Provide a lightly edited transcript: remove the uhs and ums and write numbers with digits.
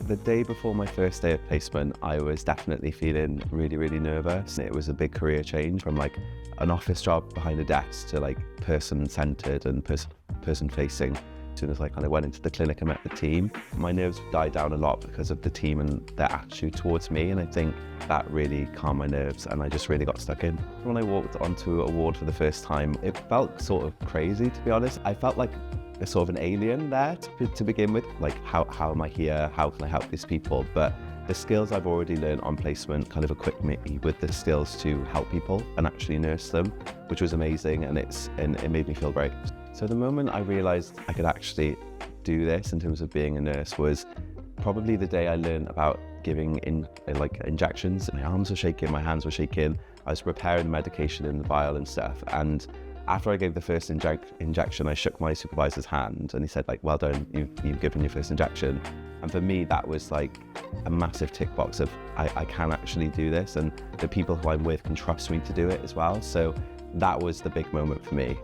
The day before my first day of placement, I was definitely feeling really, really nervous. It was a big career change from like an office job behind a desk to like person-centered and person-facing. As soon as I kind of went into the clinic and met the team, my nerves died down a lot because of the team and their attitude towards me, and I think that really calmed my nerves and I just really got stuck in. When I walked onto a ward for the first time, it felt sort of crazy, to be honest. I felt like a sort of an alien there to begin with. Like, how am I here? How can I help these people? But the skills I've already learned on placement kind of equipped me with the skills to help people and actually nurse them, which was amazing, and it made me feel great. So the moment I realized I could actually do this in terms of being a nurse was probably the day I learned about giving injections. My arms were shaking, my hands were shaking. I was preparing the medication in the vial and stuff. And after I gave the first injection, I shook my supervisor's hand and he said, like, well done, you've given your first injection. And for me, that was like a massive tick box of I can actually do this, and the people who I'm with can trust me to do it as well. So that was the big moment for me.